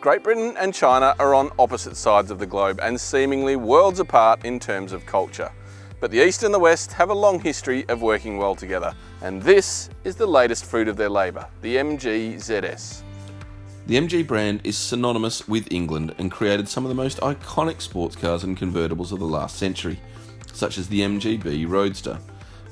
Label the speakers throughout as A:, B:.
A: Great Britain and China are on opposite sides of the globe and seemingly worlds apart in terms of culture. But the East and the West have a long history of working well together, and this is the latest fruit of their labour, the MG ZS.
B: The MG brand is synonymous with England and created some of the most iconic sports cars and convertibles of the last century, such as the MGB Roadster.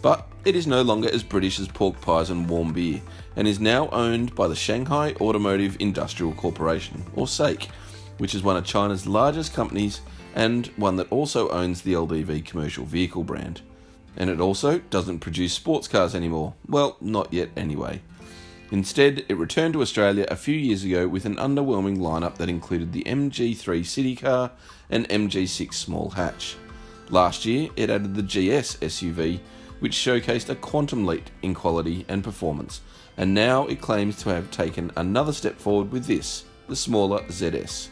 B: But it is no longer as British as pork pies and warm beer, and is now owned by the Shanghai Automotive Industrial Corporation, or SAIC, which is one of China's largest companies and one that also owns the LDV commercial vehicle brand. And it also doesn't produce sports cars anymore. Well, not yet anyway. Instead, it returned to Australia a few years ago with an underwhelming lineup that included the MG3 City Car and MG6 Small Hatch. Last year, it added the GS SUV, which showcased a quantum leap in quality and performance, and now it claims to have taken another step forward with this, the smaller ZS.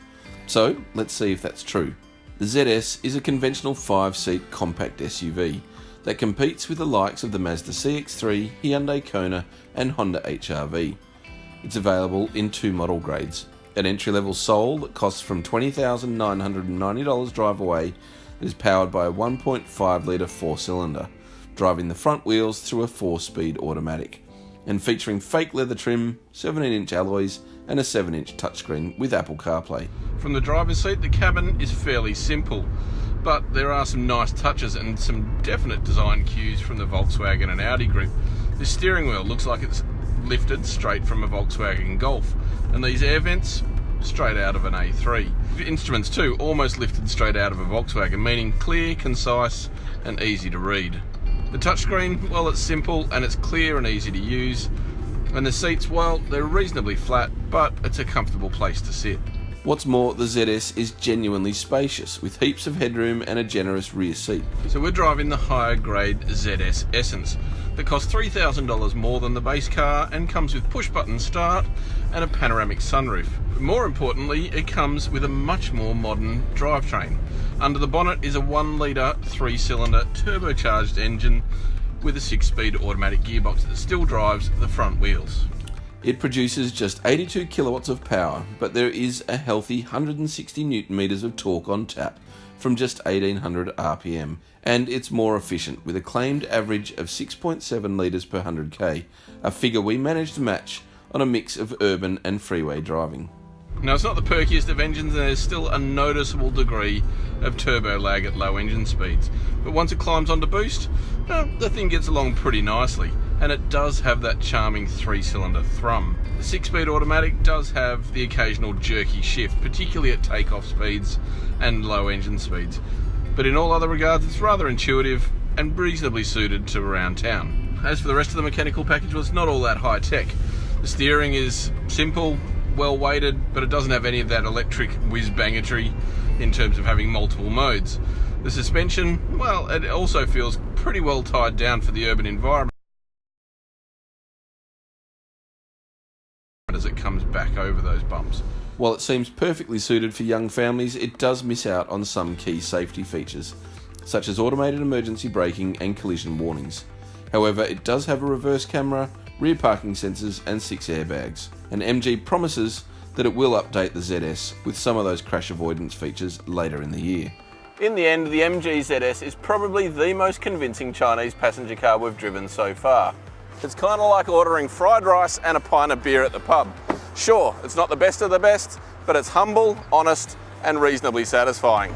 B: So, let's see if that's true. The ZS is a conventional 5-seat compact SUV that competes with the likes of the Mazda CX-3, Hyundai Kona and Honda HR-V. It's available in 2 model grades, an entry-level Soul that costs from $20,990 drive away that is powered by a 1.5 litre 4-cylinder, driving the front wheels through a 4-speed automatic, and featuring fake leather trim, 17-inch alloys and a 7-inch touchscreen with Apple CarPlay.
A: From the driver's seat, the cabin is fairly simple, but there are some nice touches and some definite design cues from the Volkswagen and Audi group. The steering wheel looks like it's lifted straight from a Volkswagen Golf, and these air vents straight out of an A3. The instruments too, almost lifted straight out of a Volkswagen, meaning clear, concise and easy to read. The touchscreen, well, it's simple and it's clear and easy to use, and the seats, well, they're reasonably flat, but it's a comfortable place to sit.
B: What's more, the ZS is genuinely spacious, with heaps of headroom and a generous rear seat.
A: So we're driving the higher grade ZS Essence that costs $3,000 more than the base car and comes with push button start and a panoramic sunroof. But more importantly, it comes with a much more modern drivetrain. Under the bonnet is a 1 litre 3-cylinder turbocharged engine with a 6-speed automatic gearbox that still drives the front wheels.
B: It produces just 82 kilowatts of power, but there is a healthy 160 newton meters of torque on tap from just 1800 RPM, and it's more efficient with a claimed average of 6.7 litres per 100k, a figure we managed to match on a mix of urban and freeway driving.
A: Now, it's not the perkiest of engines and there's still a noticeable degree of turbo lag at low engine speeds, but once it climbs onto boost, the thing gets along pretty nicely, and it does have that charming 3-cylinder thrum. The 6-speed automatic does have the occasional jerky shift, particularly at takeoff speeds and low engine speeds, but in all other regards it's rather intuitive and reasonably suited to around town. As for the rest of the mechanical package, well, it's not all that high tech. The steering is simple, well weighted, but it doesn't have any of that electric whiz-bangetry in terms of having multiple modes. The suspension, well, it also feels pretty well tied down for the urban environment as it comes back over those bumps.
B: While it seems perfectly suited for young families, it does miss out on some key safety features, such as automated emergency braking and collision warnings. However, it does have a reverse camera, rear parking sensors and 6 airbags. And MG promises that it will update the ZS with some of those crash avoidance features later in the year.
A: In the end, the MG ZS is probably the most convincing Chinese passenger car we've driven so far. It's kind of like ordering fried rice and a pint of beer at the pub. Sure, it's not the best of the best, but it's humble, honest and reasonably satisfying.